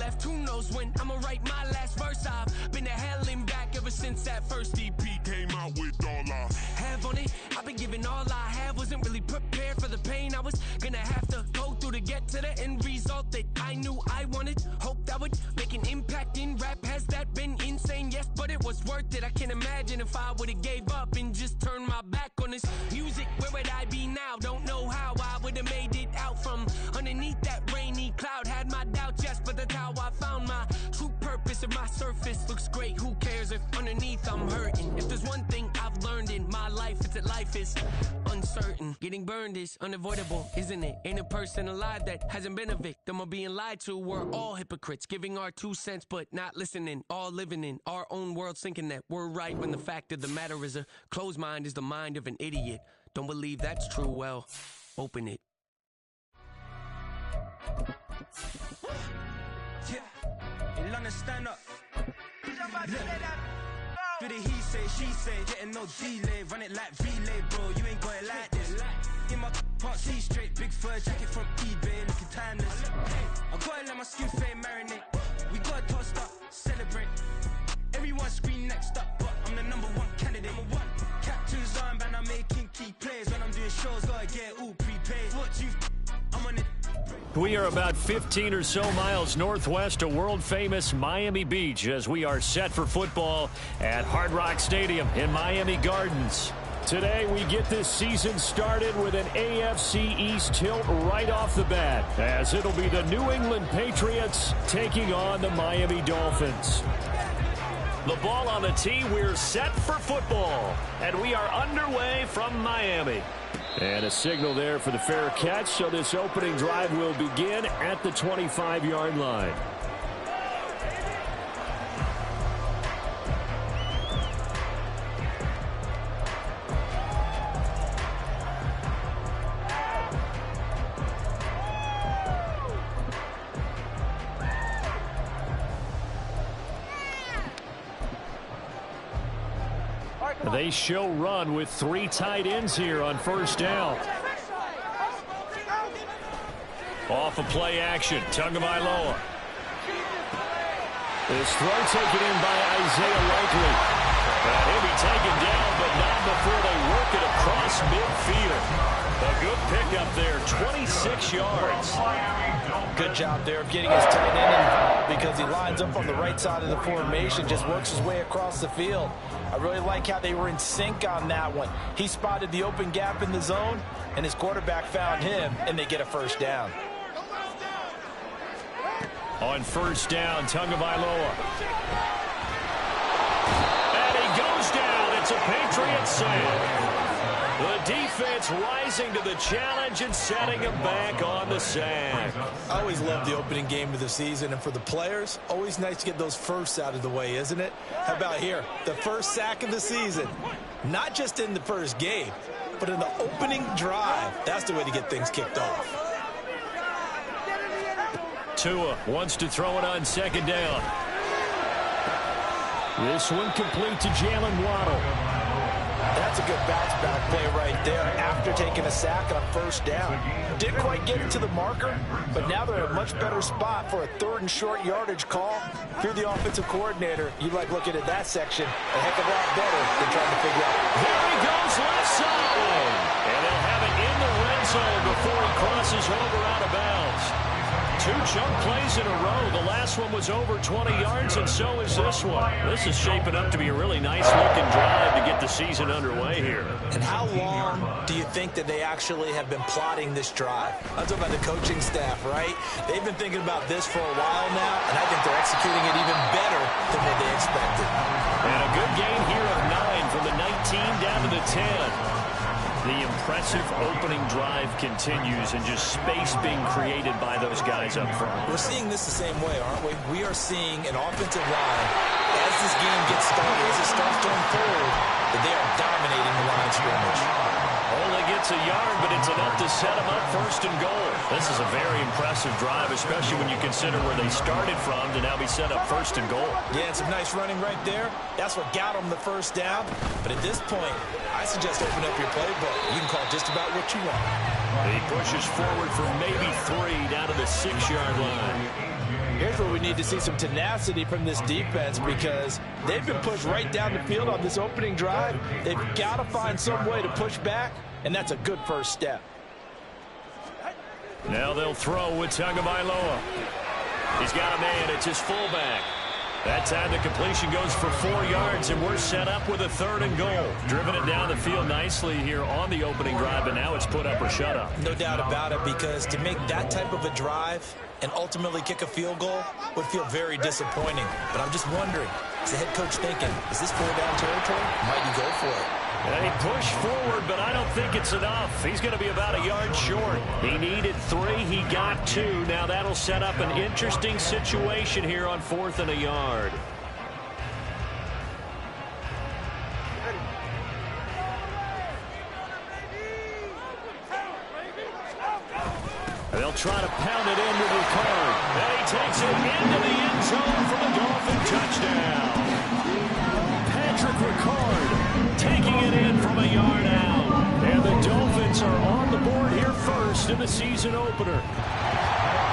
left. Who knows when I'ma write my last verse? I've been to hell and back ever since that first EP came out with all I have on it. I've been giving all I have, wasn't really prepared for the pain I was gonna have to go through to get to the end result that I knew I wanted. Hope that would make an impact in rap. Has that been insane? Yes, but it was worth it. I can't imagine if I would've gave up and just turned my back on this music. Where would I be now? Don't know how I would've made it out from underneath that rainy cloud. Had my doubts, yes, but that's how I found my true purpose. If my surface looks great, who cares if underneath I'm hurting? If there's one thing I've learned in my life, it's that life is uncertain. Getting burned is unavoidable, isn't it? Ain't a person alive that hasn't been a victim of being lied to. We're all hypocrites, giving our 2 cents but not listening. All living in our own world, thinking that we're right when the fact of the matter is a closed mind is the mind of an idiot. Don't believe that's true? Well, open it. Yeah, in London, stand up. Do the he say, she say, getting no delay. Run it like relay, bro, you ain't got it like this. In my can't see straight, big fur jacket from eBay, looking timeless. I gotta let my skin fade marinate. We gotta toast up, celebrate. Everyone scream next up, but I'm the #1 candidate. Captain's armband, I'm making key plays. When I'm doing shows, gotta get all prepaid. What you, I'm on it. We are about 15 or so miles northwest of world-famous Miami Beach as we are set for football at Hard Rock Stadium in Miami Gardens. Today, we get this season started with an AFC East tilt right off the bat, as it'll be the New England Patriots taking on the Miami Dolphins. The ball on the tee, we're set for football, and we are underway from Miami. And a signal there for the fair catch, so this opening drive will begin at the 25-yard line. They show run with 3 tight ends here on first down. Off of play action, Tagovailoa. This throw taken in by Isaiah Likely. He'll be taken down, but not before they work it across midfield. A good pickup there, 26 yards. Good job there of getting his tight end in because he lines up on the right side of the formation, just works his way across the field. I really like how they were in sync on that one. He spotted the open gap in the zone, and his quarterback found him, and they get a first down. On first down, Tagovailoa. And he goes down. It's a Patriot sack. The defense rising to the challenge and setting him back on the sack. I always love the opening game of the season, and for the players, always nice to get those firsts out of the way, isn't it? How about here? The first sack of the season. Not just in the first game, but in the opening drive. That's the way to get things kicked off. Tua wants to throw it on second down. This one complete to Jalen Waddle. That's a good bounce-back play right there after taking a sack on first down. Didn't quite get it to the marker, but now they're in a much better spot for a 3rd and short yardage call. If you're the offensive coordinator, you like looking at that section a heck of a lot better than trying to figure out. There he goes, left side. And they'll have it in the red zone before he crosses over out of bounds. 2 chunk plays in a row. The last one was over 20 yards, and so is this one. This is shaping up to be a really nice-looking drive to get the season underway here. And how long do you think that they actually have been plotting this drive? I'm talking about the coaching staff, right? They've been thinking about this for a while now, and I think they're executing it even better than what they expected. And a good gain here of 9 from the 19 down to the 10. The impressive opening drive continues, and just space being created by those guys up front. We're seeing this the same way, aren't we? We are seeing an offensive line, as this game gets started, as it starts to unfold, that they are dominating the line of scrimmage. Only gets a yard, but it's enough to set them up 1st and goal. This is a very impressive drive, especially when you consider where they started from to now be set up 1st and goal. Yeah, and some nice running right there. That's what got them the first down. But at this point, I suggest open up your playbook. You can call just about what you want. He pushes forward for maybe 3 down to the 6-yard line. Here's where we need to see some tenacity from this defense, because they've been pushed right down the field on this opening drive. They've got to find some way to push back, and that's a good first step. Now they'll throw with Tagovailoa. He's got a man. It's his fullback. That time the completion goes for 4 yards, and we're set up with a 3rd and goal. Driven it down the field nicely here on the opening drive, and now it's put up or shut up. No doubt about it, because to make that type of a drive and ultimately kick a field goal would feel very disappointing. But I'm just wondering, is the head coach thinking, is this 4-down territory? Might he go for it? And he pushed forward, but I don't think it's enough. He's going to be about a yard short. He needed 3. He got 2. Now that'll set up an interesting situation here on 4th and a yard. They'll try to pound it in with Ricard. And he takes it into the end zone for the Dolphin touchdown. Patrick Ricard taking it in from a yard out. And the Dolphins are on the board here first in the season opener.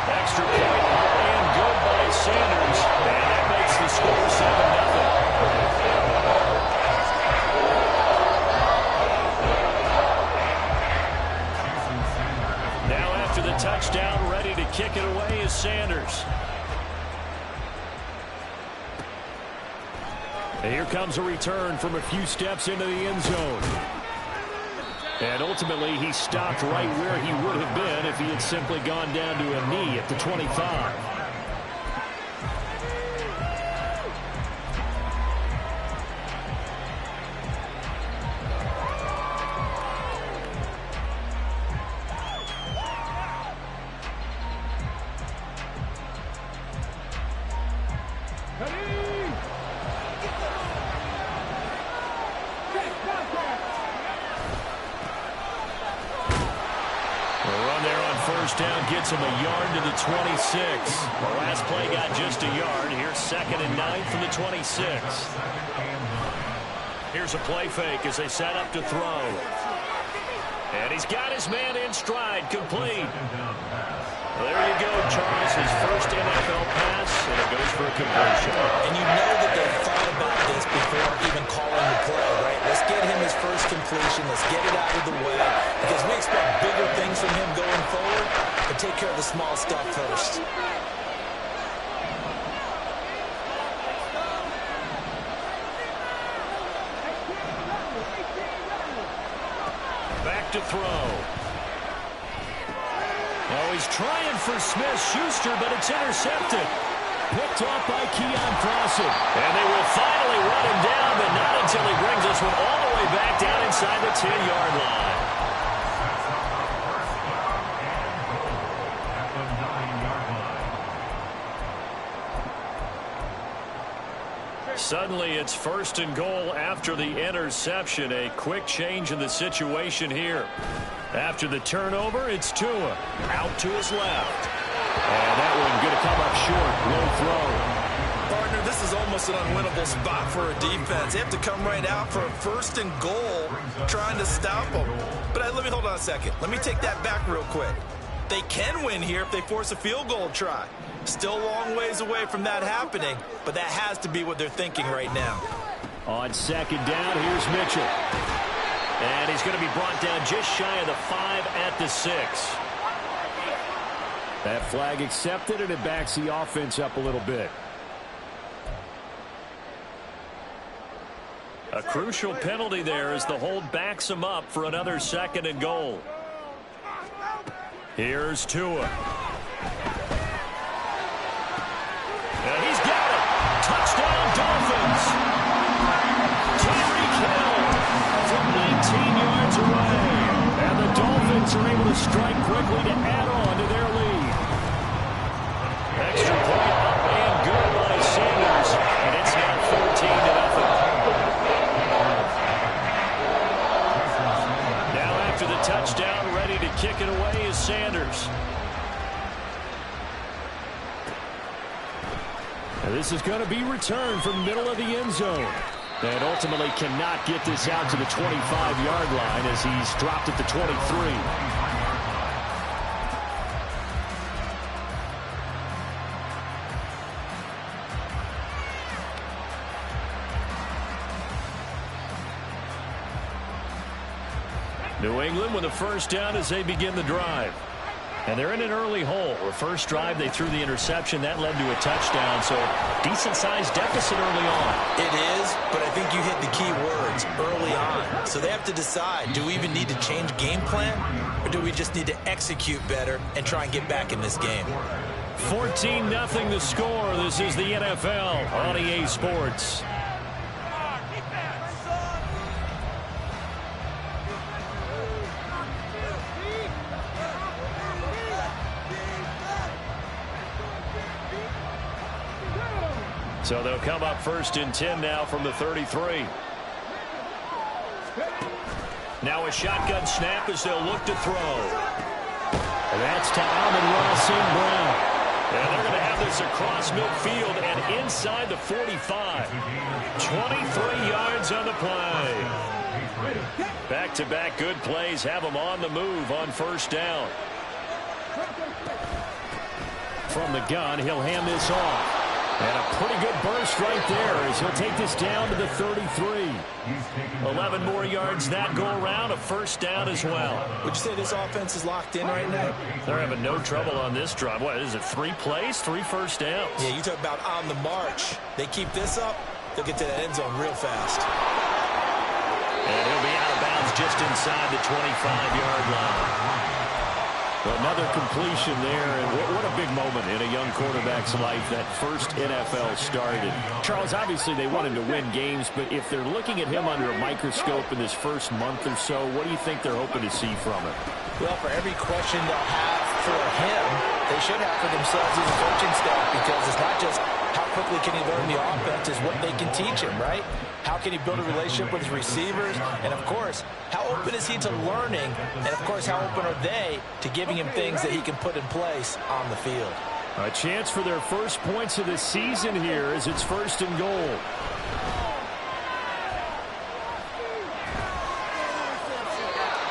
Extra point and good by Sanders. And that makes the score 7-0. Now after the touchdown, ready to kick it away is Sanders. And here comes a return from a few steps into the end zone. And ultimately, he stopped right where he would have been if he had simply gone down to a knee at the 25. Gets him a yard to the 26. The last play got just a yard. Here's 2nd and 9 from the 26. Here's a play fake as they set up to throw. And he's got his man in stride, complete. There you go, Charles, his first NFL pass, and it goes for a completion. And you know that they've thought about this before even calling the play, right? Let's get him his first completion. Let's get it out of the way, because we expect bigger things from him going forward, but take care of the small stuff first. Back to throw. Oh, he's trying for Smith-Schuster, but it's intercepted. Picked off by Keon Crossen. And they will finally run him down, but not until he brings this one all the way back down inside the 10-yard line. Suddenly, it's 1st and goal after the interception. A quick change in the situation here. After the turnover, it's Tua out to his left. And that one going to come up short. Low throw. Partner, this is almost an unwinnable spot for a defense. They have to come right out for a 1st and goal, trying to stop them. But let me hold on a second. Let me take that back real quick. They can win here if they force a field goal try. Still a long ways away from that happening, but that has to be what they're thinking right now. On 2nd down, here's Mitchell. And he's going to be brought down just shy of the 5 at the 6. That flag accepted, and it backs the offense up a little bit. A crucial penalty there as the hold backs him up for another 2nd and goal. Here's Tua. And he's got it. Touchdown, Dolphins. Tyreek Hill from 19 yards away. And the Dolphins are able to strike quickly to add on to their lead. Extra point up and good by Sanders. And it's now 14-0. Now after the touchdown, ready to kick it away is Sanders. And this is going to be returned from middle of the end zone. And ultimately cannot get this out to the 25-yard line as he's dropped at the 23. New England with a first down as they begin the drive. And they're in an early hole. The first drive, they threw the interception. That led to a touchdown, so decent-sized deficit early on. It is, but I think you hit the key words, early on. So they have to decide, do we even need to change game plan, or do we just need to execute better and try and get back in this game? 14-0 the score. This is the NFL on EA Sports. So they'll come up 1st and 10 now from the 33. Now a shotgun snap as they'll look to throw. And that's to Amon-Ra St. Brown. And they're going to have this across midfield and inside the 45. 23 yards on the play. Back-to-back good plays have them on the move on first down. From the gun, he'll hand this off. And a pretty good burst right there as he'll take this down to the 33. 11 more yards that go around, a first down as well. Would you say this offense is locked in right now? They're having no trouble on this drive. What is it, 3 plays, 3 first downs? Yeah, you talk about on the march. They keep this up, they'll get to that end zone real fast. And he'll be out of bounds just inside the 25-yard line. Another completion there, and what a big moment in a young quarterback's life, that first NFL started. Charles, obviously they want him to win games, but if they're looking at him under a microscope in this first month or so, what do you think they're hoping to see from him? Well, for every question they'll have for him, they should have for themselves as a coaching staff, because it's not just how quickly can he learn the offense, it's what they can teach him, right? How can he build a relationship with his receivers? And, of course, how open is he to learning? And, of course, how open are they to giving him things that he can put in place on the field? A chance for their first points of the season here as it's 1st and goal.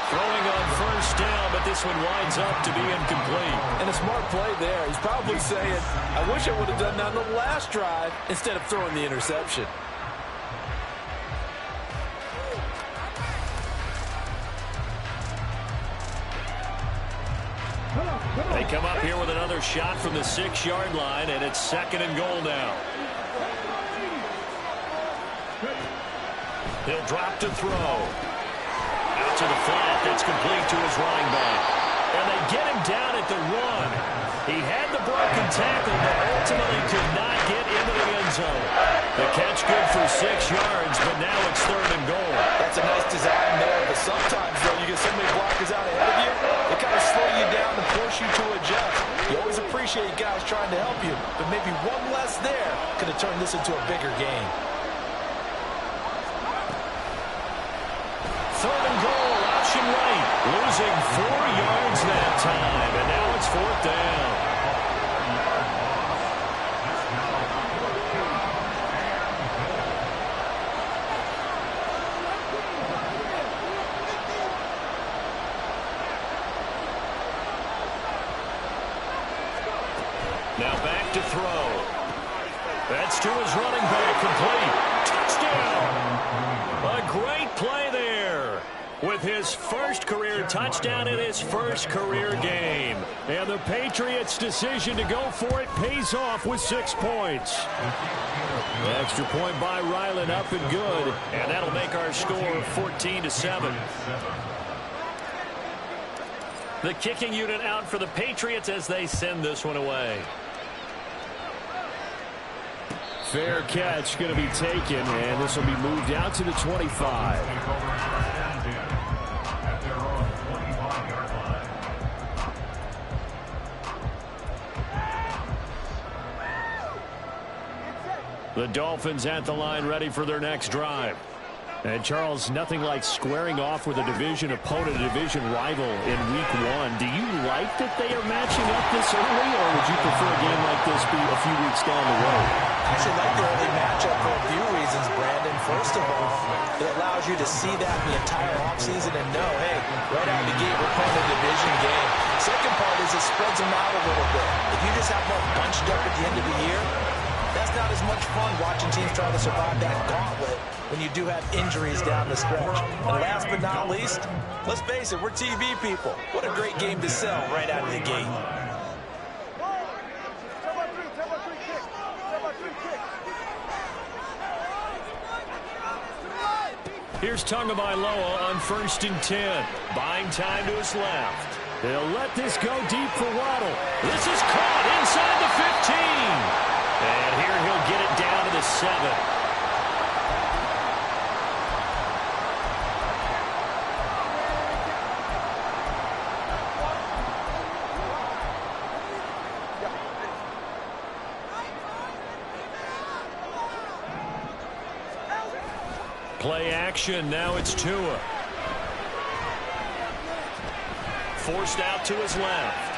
Throwing on first down, but this one winds up to be incomplete. And a smart play there. He's probably saying, I wish I would have done that on the last drive instead of throwing the interception. They come up here with another shot from the 6-yard line, and it's 2nd and goal now. He'll drop to throw. Out to the flat. That's complete to his running back. And they get him down at the 1. He had the broken tackle, but ultimately could not get into the end zone. The catch good for 6 yards, but now it's 3rd and goal. That's a nice design there, but sometimes, though, you get so many blockers out ahead of you, they kind of slow you down and force you to adjust. You always appreciate guys trying to help you, but maybe one less there could have turned this into a bigger game. 3rd and goal, option right. Losing 4 yards that time, and now it's 4th down. Now back to throw. That's to his running back, complete. Touchdown! A great play there with his first career touchdown in his first career game. And the Patriots' decision to go for it pays off with 6 points. The extra point by Ryland up and good, and that'll make our score 14-7. The kicking unit out for the Patriots as they send this one away. Fair catch going to be taken, and this will be moved out to the 25. The Dolphins at the line ready for their next drive. And, Charles, nothing like squaring off with a division opponent, a division rival in Week 1. Do you like that they are matching up this early, or would you prefer a game like this be a few weeks down the road? I actually like the early matchup for a few reasons, Brandon. First of all, it allows you to see that the entire offseason and know, hey, right out of the gate, we're playing a division game. Second part is it spreads them out a little bit. If you just have them bunched up at the end of the year, that's not as much fun watching teams try to survive that gauntlet when you do have injuries down the stretch. And last but not least, let's face it, we're TV people. What a great game to sell right out of the gate. Here's Tagovailoa on 1st and 10. Buying time to his left. They'll let this go deep for Waddle. This is caught inside the 15. And here he'll get it down to the 7. Play action, now it's Tua. Forced out to his left.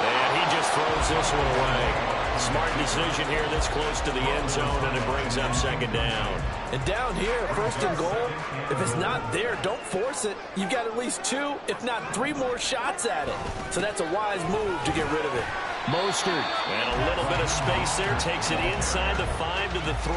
And he just throws this one away. Smart decision here this close to the end zone, and it brings up 2nd down. And down here, 1st and goal, if it's not there, don't force it. You've got at least 2, if not 3 more shots at it. So that's a wise move to get rid of it. Mostert, and a little bit of space there, takes it inside the 5 to the 3.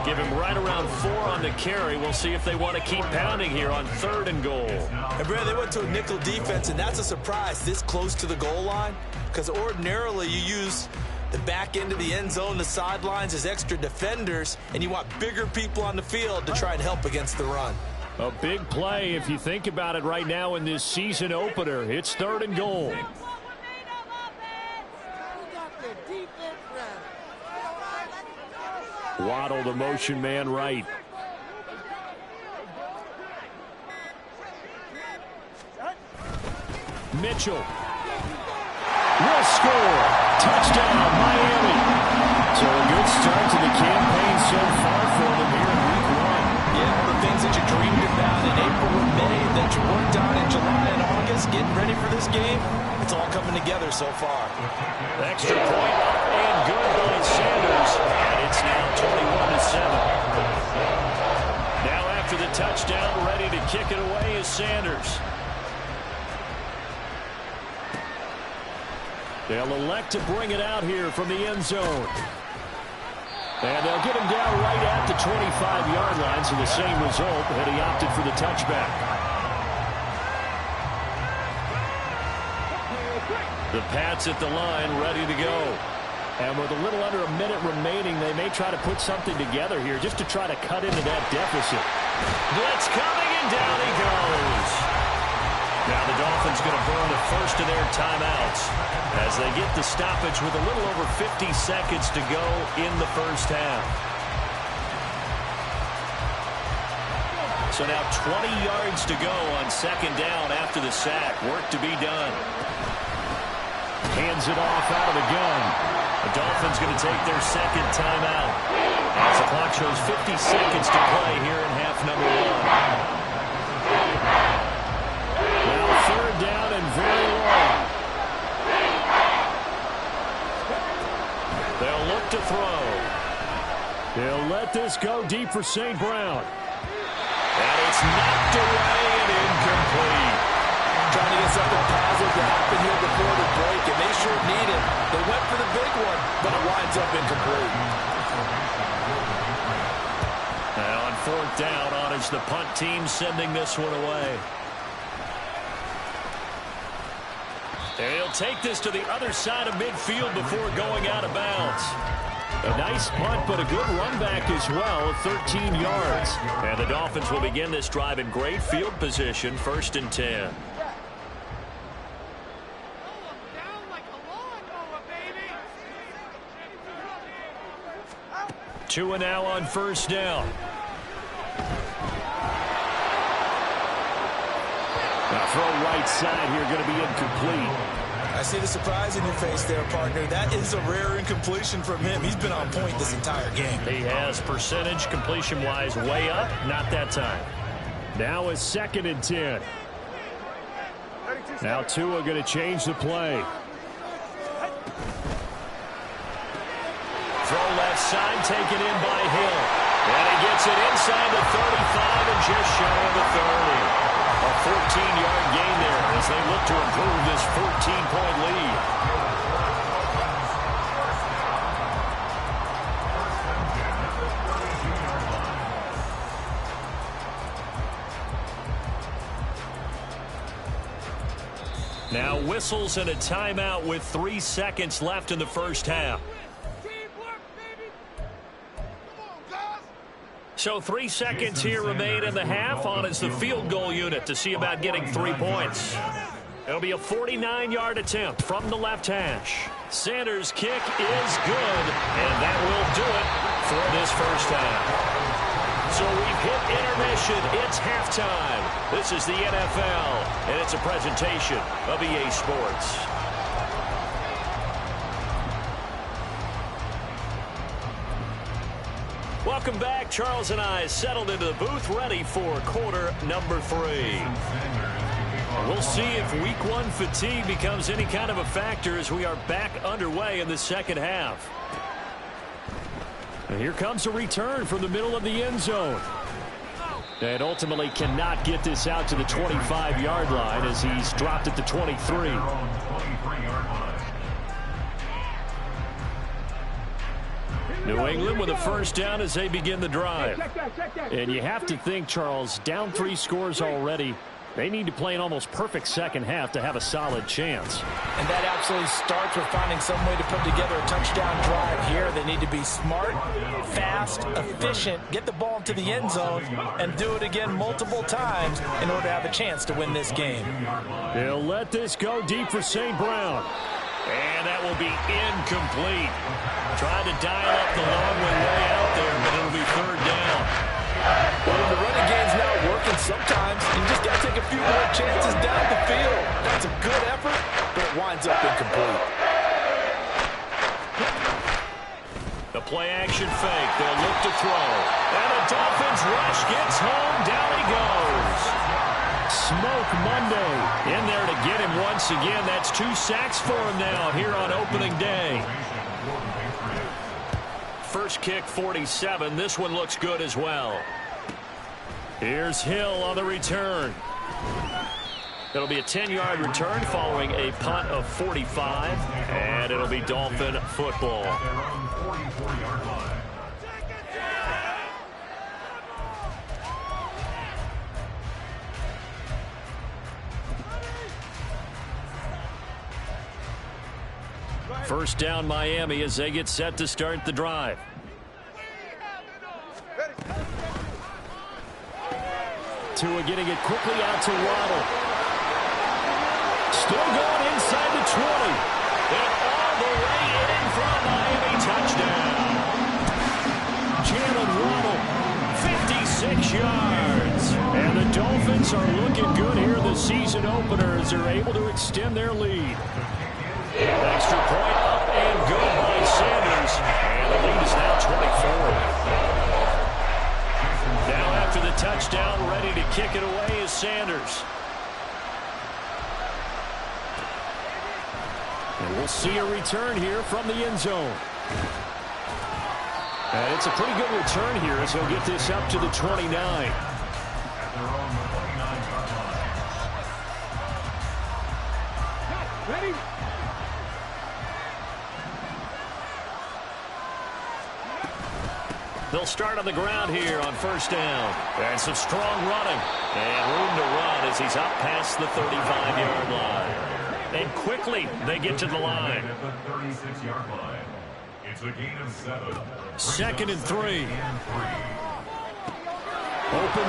Give him right around 4 on the carry. We'll see if they want to keep pounding here on 3rd and goal. And Brad, they went to a nickel defense, and that's a surprise this close to the goal line, because ordinarily you use the back end of the end zone, the sidelines as extra defenders, and you want bigger people on the field to try and help against the run. A big play if you think about it right now in this season opener. It's 3rd and goal. Waddle, the motion man right. Mitchell will score. Touchdown, Miami. So a good start to the campaign so far for them here in week 1. Yeah, all the things that you dreamed about in April and May that you worked on in July and August, getting ready for this game, it's all coming together so far. Extra point up and good by Sanders. And it's now 21-7. Now after the touchdown, ready to kick it away is Sanders. They'll elect to bring it out here from the end zone. And they'll get him down right at the 25-yard line, so the same result, and he opted for the touchback. The Pats at the line, ready to go. And with a little under a minute remaining, they may try to put something together here just to try to cut into that deficit. Blitz coming, and down he goes. Now the Dolphins going to burn the first of their timeouts as they get the stoppage with a little over 50 seconds to go in the first half. So now 20 yards to go on 2nd down after the sack. Work to be done. Hands it off out of the gun. The Dolphins going to take their 2nd timeout as the clock shows 50 seconds to play here in half number 1. Now 3rd down and very long. They'll look to throw. They'll let this go deep for St. Brown. And it's knocked away and incomplete. Trying to get something positive to happen here before the break, and they sure need it. They went for the big one, but it winds up incomplete. Now on 4th down, on is the punt team sending this one away. And he'll take this to the other side of midfield before going out of bounds. A nice punt, but a good run back as well, 13 yards. And the Dolphins will begin this drive in great field position, 1st and 10. Tua now on 1st down. Now throw right side here, going to be incomplete. I see the surprise in your face there, partner. That is a rare incompletion from him. He's been on point this entire game. He has percentage completion-wise way up, not that time. Now is 2nd and 10. Now Tua going to change the play. Throw left side, taken in by Hill. And he gets it inside the 35 and just shy of the 30. A 14-yard gain there as they look to improve this 14-point lead. Now whistles and a timeout with 3 seconds left in the first half. So 3 seconds here remain in the half. On is the field goal unit to see about getting 3 points. It'll be a 49-yard attempt from the left hash. Sanders' kick is good, and that will do it for this first half. So we've hit intermission. It's halftime. This is the NFL, and it's a presentation of EA Sports. Welcome back. Charles and I settled into the booth, ready for quarter number 3. We'll see if week 1 fatigue becomes any kind of a factor as we are back underway in the second half. And here comes a return from the middle of the end zone. And ultimately cannot get this out to the 25-yard line as he's dropped at the 23. New England with a first down as they begin the drive. And you have to think, Charles, down 3 scores already. They need to play an almost perfect second half to have a solid chance. And that absolutely starts with finding some way to put together a touchdown drive here. They need to be smart, fast, efficient, get the ball into the end zone, and do it again multiple times in order to have a chance to win this game. They'll let this go deep for St. Brown. And that will be incomplete. Tried to dial up the long way out there, but it'll be third down. Well, the running game's not working sometimes. You just got to take a few more chances down the field. That's a good effort, but it winds up incomplete. The play-action fake. They'll look to throw. And the Dolphins rush gets home. Down he goes. Smoke Monday in there to get him once again. That's 2 sacks for him now here on opening day. First kick, 47. This one looks good as well. Here's Hill on the return. It'll be a 10-yard return following a punt of 45, and it'll be Dolphin football. First down Miami as they get set to start the drive. Tua getting it quickly out to Waddle. Still going inside the 20. And all the way in for a Miami touchdown. Jalen Waddle, 56 yards. And the Dolphins are looking good here. The season openers are able to extend their lead. Extra point up and good by Sanders. And the lead is now 24. Now after the touchdown, ready to kick it away is Sanders. And we'll see a return here from the end zone. And it's a pretty good return here as he'll get this up to the 29. Ready? They'll start on the ground here on first down. And some strong running. And room to run as he's up past the 35-yard line. And quickly they get to the line. It's a gain of 7. Second and 3. Open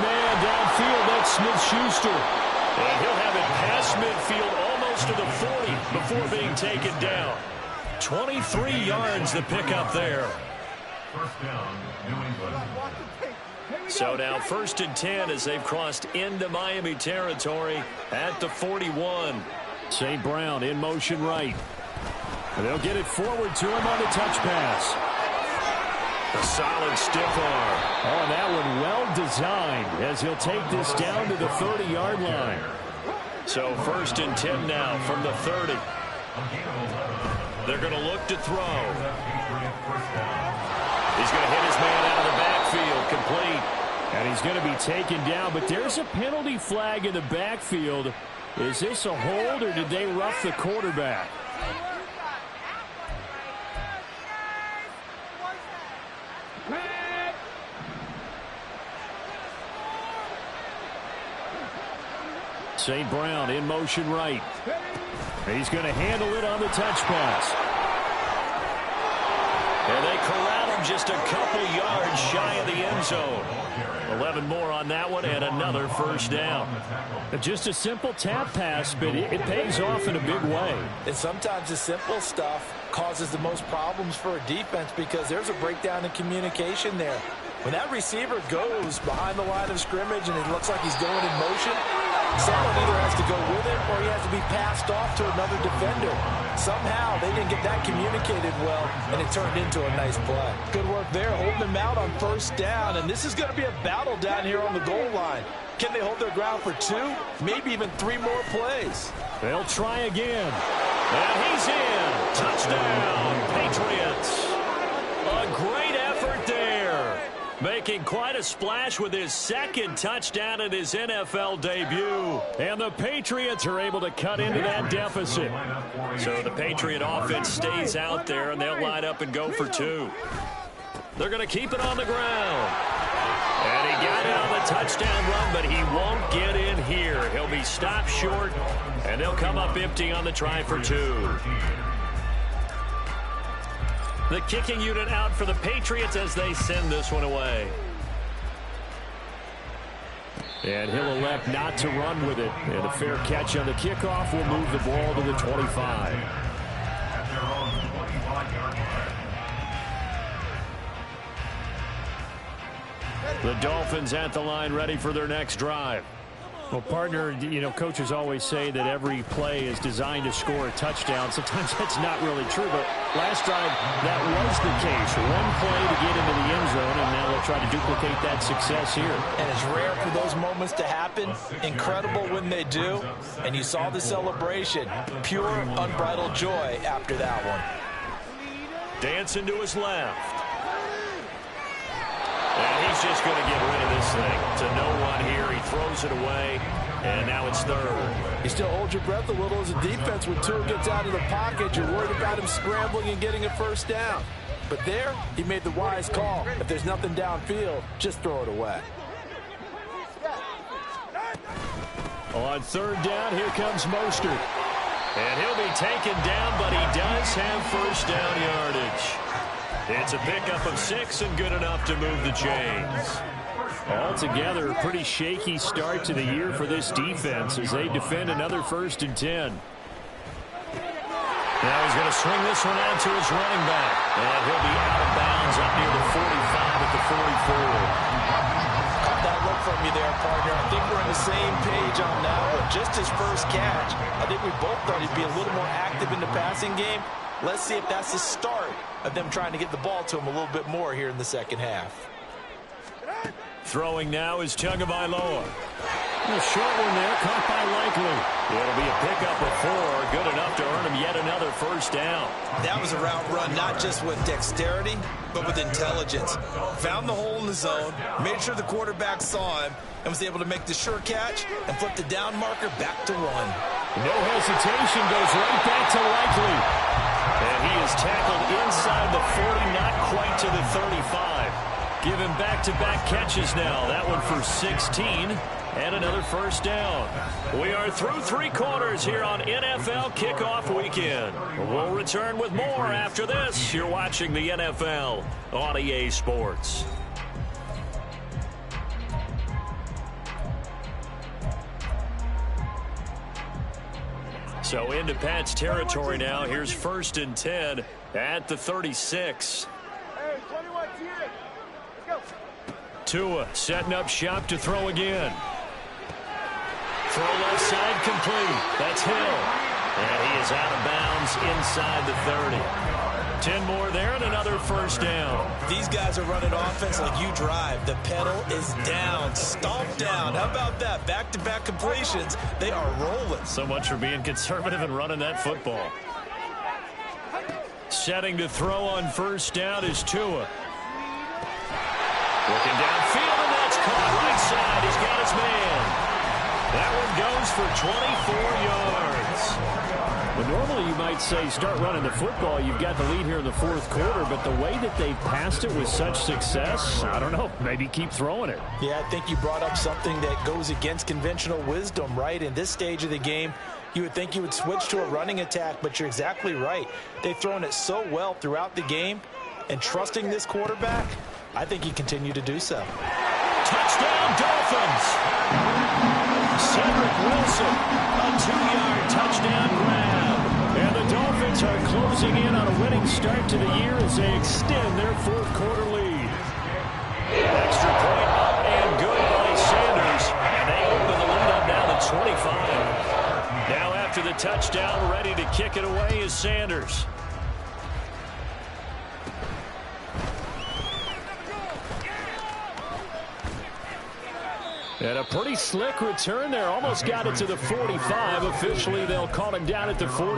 man downfield. That's Smith-Schuster. And he'll have it past midfield almost to the 40 before being taken down. 23 yards the pickup there. First down, New England. So now first and 10 as they've crossed into Miami territory at the 41. St. Brown in motion right. And they'll get it forward to him on the touch pass. A solid stiff arm. Oh, and that one well designed as he'll take this down to the 30-yard line. So first and 10 now from the 30. They're going to look to throw. He's going to hit his man out of the backfield, complete. And he's going to be taken down, but there's a penalty flag in the backfield. Is this a hold, or did they rough the quarterback? St. Brown in motion right. He's going to handle it on the touch pass. And they corral him just a couple yards shy of the end zone. 11 more on that one and another first down. Just a simple tap pass, but it pays off in a big way. And sometimes the simple stuff causes the most problems for a defense because there's a breakdown in communication there. When that receiver goes behind the line of scrimmage and it looks like he's going in motion, someone either has to go with him or he has to be passed off to another defender. Somehow they didn't get that communicated well, and it turned into a nice play. Good work there, holding him out on first down, and this is going to be a battle down here on the goal line. Can they hold their ground for 2, maybe even 3 more plays? They'll try again. And he's in. Touchdown, Patriots. A great effort there. Making quite a splash with his second touchdown in his NFL debut. And the Patriots are able to cut into that deficit. So the Patriot offense stays out there, and they'll line up and go for 2. They're going to keep it on the ground. And he got it on the touchdown run, but he won't get in here. He'll be stopped short, and they'll come up empty on the try for 2. The kicking unit out for the Patriots as they send this one away. And he'll elect not to run with it. And a fair catch on the kickoff will move the ball to the 25. The Dolphins at the line ready for their next drive. Well, partner, you know, coaches always say that every play is designed to score a touchdown. Sometimes that's not really true, but last drive, that was the case. One play to get into the end zone, and now they'll try to duplicate that success here. And it's rare for those moments to happen. Incredible when they do. And you saw the celebration. Pure, unbridled joy after that one. Dancing to his left. And he's just going to get rid of this thing to no one here. He throws it away, and now it's 3rd. You still hold your breath a little as a defense when Tua gets out of the pocket. You're worried about him scrambling and getting a first down. But there, he made the wise call. If there's nothing downfield, just throw it away. On 3rd down, here comes Mostert. And he'll be taken down, but he does have first down yardage. It's a pickup of 6 and good enough to move the chains. Altogether, a pretty shaky start to the year for this defense as they defend another 1st and 10. Now he's going to swing this one out to his running back. And he'll be out of bounds up near the 45 at the 44. Caught that look from you there, partner. I think we're on the same page on that one. Just his first catch. I think we both thought he'd be a little more active in the passing game. Let's see if that's the start of them trying to get the ball to him a little bit more here in the second half. Throwing now is Tagovailoa. A short one there, caught by Likely. It'll be a pickup of 4, good enough to earn him yet another first down. That was a route run not just with dexterity, but with intelligence. Found the hole in the zone, made sure the quarterback saw him, and was able to make the sure catch and flip the down marker back to 1. No hesitation, goes right back to Likely. And he is tackled inside the 40, not quite to the 35. Give him back-to-back catches now. That one for 16 and another first down. We are through 3 quarters here on NFL Kickoff Weekend. We'll return with more after this. You're watching the NFL on EA Sports. So into Pat's territory now. Here's 1st and 10 at the 36. Tua setting up shop to throw again. Throw left side complete. That's Hill. And he is out of bounds inside the 30. 10 more there and another first down. These guys are running offense like you drive. The pedal is down, stomped down. How about that? Back-to-back completions. They are rolling. So much for being conservative and running that football. Setting to throw on first down is Tua. Looking downfield, and that's caught right side. He's got his man. That one goes for 24 yards. Well, normally you might say start running the football. You've got the lead here in the 4th quarter, but the way that they've passed it with such success, I don't know, maybe keep throwing it. Yeah, I think you brought up something that goes against conventional wisdom, right? In this stage of the game, You would think you would switch to a running attack, but you're exactly right. They've thrown it so well throughout the game, and trusting this quarterback, I think he continue to do so. Touchdown, Dolphins! Cedric Wilson, a 2-yard touchdown grab. And the Dolphins are closing in on a winning start to the year as they extend their fourth-quarter lead. Extra point up and good by Sanders. And they open the lead up now to 25. Now after the touchdown, ready to kick it away is Sanders. And a pretty slick return there. Almost got it to the 45. Officially, they'll call him down at the 44.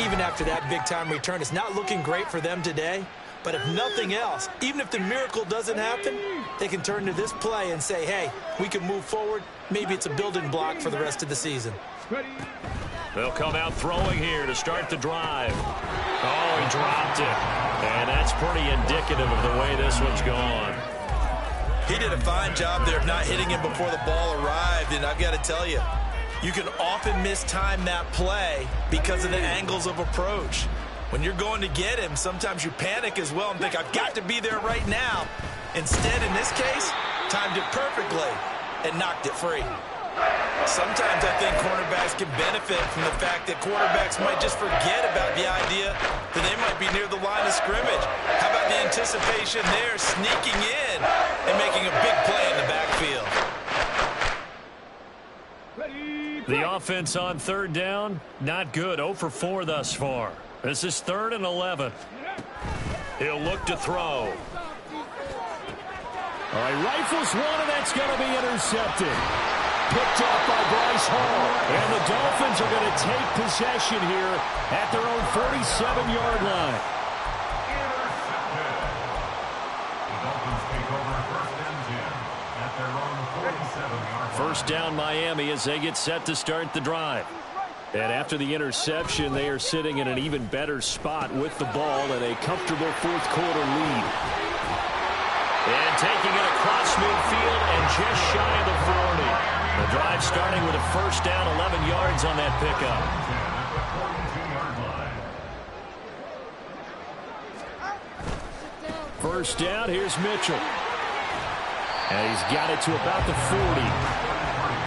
Even after that big-time return, it's not looking great for them today. But if nothing else, even if the miracle doesn't happen, they can turn to this play and say, hey, we can move forward. Maybe it's a building block for the rest of the season. They'll come out throwing here to start the drive. Oh, he dropped it. And that's pretty indicative of the way this one's gone. He did a fine job there of not hitting him before the ball arrived, and I've got to tell you, you can often mistime that play because of the angles of approach. When you're going to get him, sometimes you panic as well and think, I've got to be there right now. Instead, in this case, timed it perfectly and knocked it free. Sometimes I think cornerbacks can benefit from the fact that quarterbacks might just forget about the idea that they might be near the line of scrimmage. How about the anticipation there, sneaking in and making a big play in the backfield? The offense on third down, not good. 0 for 4 thus far. This is 3rd and 11. He'll look to throw. All right, rifles one, and that's going to be intercepted. Picked up by Bryce Hall. And the Dolphins are going to take possession here at their own 47-yard line. Intercepted. The Dolphins take over 1st and 10 at their own 47-yard line. First down Miami as they get set to start the drive. And after the interception, they are sitting in an even better spot with the ball and a comfortable fourth-quarter lead. And taking it across midfield and just shy of the 40. The drive starting with a first down, 11 yards on that pickup. First down, here's Mitchell. And he's got it to about the 40.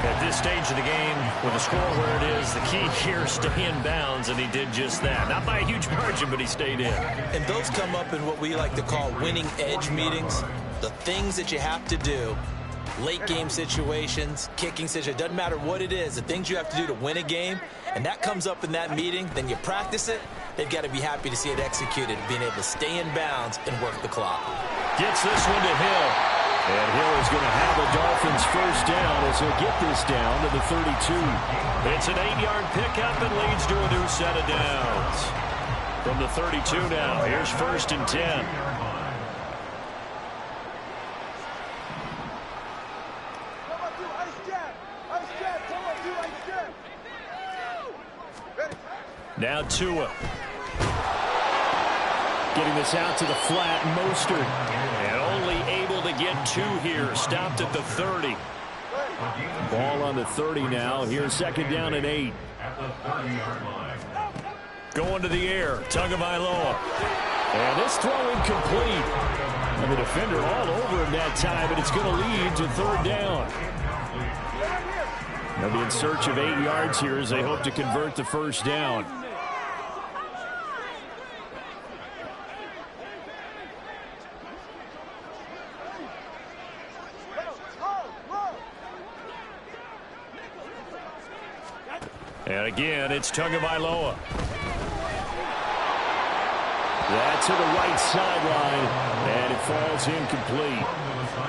At this stage of the game, with the score where it is, the key here is stay in bounds, and he did just that. Not by a huge margin, but he stayed in. And those come up in what we like to call winning edge meetings. The things that you have to do. Late game situations, kicking situations, doesn't matter what it is, the things you have to do to win a game, and that comes up in that meeting, then you practice it, they've got to be happy to see it executed, being able to stay in bounds and work the clock. Gets this one to Hill. And Hill is going to have the Dolphins first down as he'll get this down to the 32. It's an 8-yard pickup and leads to a new set of downs. From the 32 now, here's 1st and 10. Now Tua. Getting this out to the flat, Mostert. And only able to get 2 here. Stopped at the 30. Ball on the 30 now. Here's 2nd down and 8. Going to the air. Tagovailoa. And this throw incomplete. And the defender all over him that time, but it's going to lead to 3rd down. They'll be in search of 8 yards here as they hope to convert the first down. And again, it's Tagovailoa. That's to the right sideline, and it falls incomplete.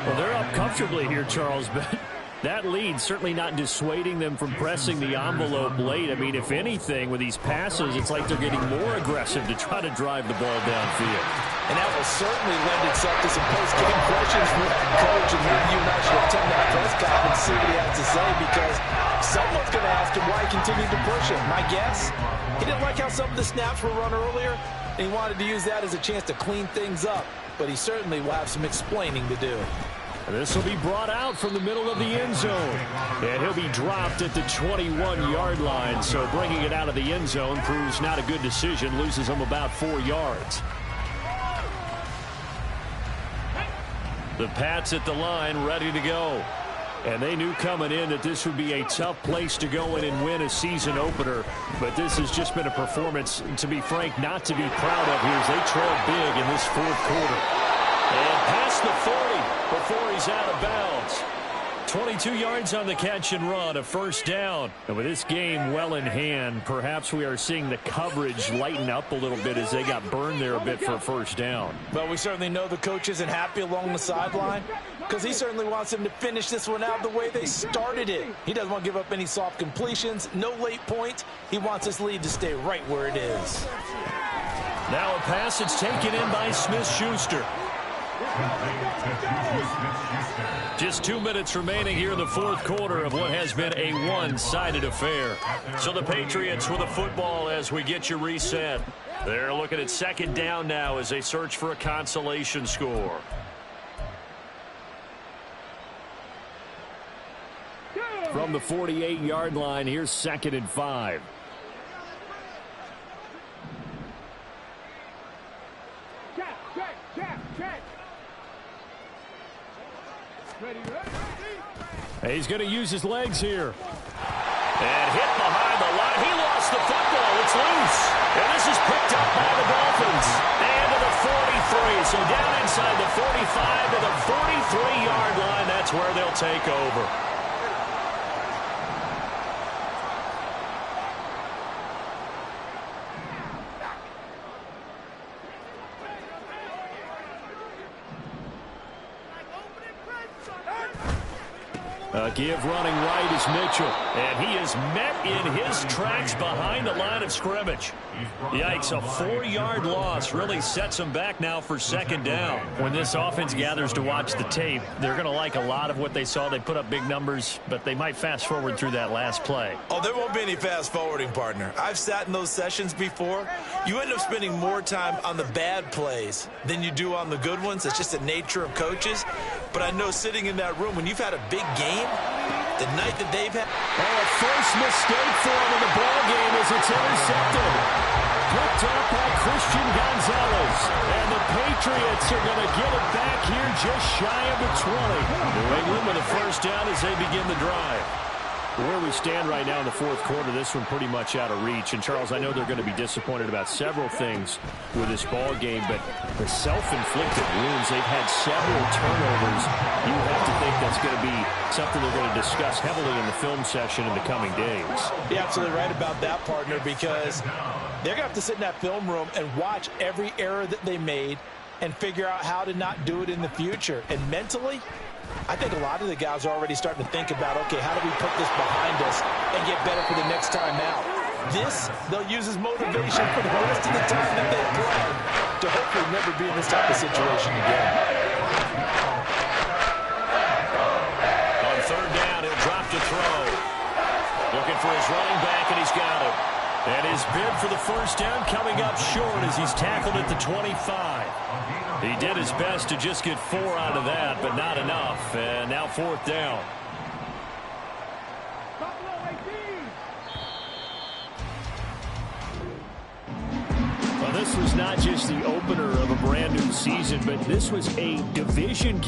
Well, they're up comfortably here, Charles, but that lead certainly not dissuading them from pressing the envelope late. I mean, if anything, with these passes, it's like they're getting more aggressive to try to drive the ball downfield. And that will certainly lend itself to some post-game questions from the coach, and maybe you and I should attend that press conference and see what he has to say, because someone's going to ask him why he continued to push him. My guess, he didn't like how some of the snaps were run earlier, and he wanted to use that as a chance to clean things up, but he certainly will have some explaining to do. This will be brought out from the middle of the end zone. And he'll be dropped at the 21-yard line. So bringing it out of the end zone proves not a good decision. Loses him about 4 yards. The Pats at the line ready to go. And they knew coming in that this would be a tough place to go in and win a season opener. But this has just been a performance, to be frank, not to be proud of here as they trail big in this fourth quarter. And past the 40 before he's out of bounds. 22 yards on the catch and run, a first down. And with this game well in hand, perhaps we are seeing the coverage lighten up a little bit as they got burned there a bit for a first down. Well, we certainly know the coach isn't happy along the sideline because he certainly wants them to finish this one out the way they started it. He doesn't want to give up any soft completions, no late points. He wants his lead to stay right where it is. Now a pass that's taken in by Smith-Schuster. Just 2 minutes remaining here in the fourth quarter of what has been a one-sided affair. So the Patriots with the football as we get you reset. They're looking at second down now as they search for a consolation score. From the 48-yard line, here's 2nd and 5. He's going to use his legs here. And hit behind the line. He lost the football. It's loose. And this is picked up by the Dolphins. And to the 43. So down inside the 45 to the 43-yard line. That's where they'll take over. Give running right is Mitchell. And he is met in his tracks behind the line of scrimmage. Yikes, a 4-yard loss really sets him back now for second down. When this offense gathers to watch the tape, they're going to like a lot of what they saw. They put up big numbers, but they might fast forward through that last play. Oh, there won't be any fast forwarding, partner. I've sat in those sessions before. You end up spending more time on the bad plays than you do on the good ones. It's just the nature of coaches. But I know sitting in that room, when you've had a big game, the night that they've had. Oh, a first mistake for him in the ball game as it's intercepted. Picked up by Christian Gonzalez. And the Patriots are going to get it back here just shy of the 20. New England with a first down as they begin the drive. Where we stand right now in the fourth quarter, this one pretty much out of reach. And, Charles, I know they're going to be disappointed about several things with this ball game, but the self-inflicted wounds, they've had several turnovers. You have to think that's going to be something they're going to discuss heavily in the film session in the coming days. You're absolutely right about that, partner, because they're going to have to sit in that film room and watch every error that they made and figure out how to not do it in the future. And mentally, I think a lot of the guys are already starting to think about, okay, how do we put this behind us and get better for the next time out? This, they'll use as motivation for the rest of the time that they play to hopefully never be in this type of situation again. On third down, he'll drop to throw. Looking for his running back, and he's got it. And his bid for the first down coming up short as he's tackled at the 25. He did his best to just get 4 out of that, but not enough. And now fourth down. Well, this was not just the opener of a brand new season, but this was a division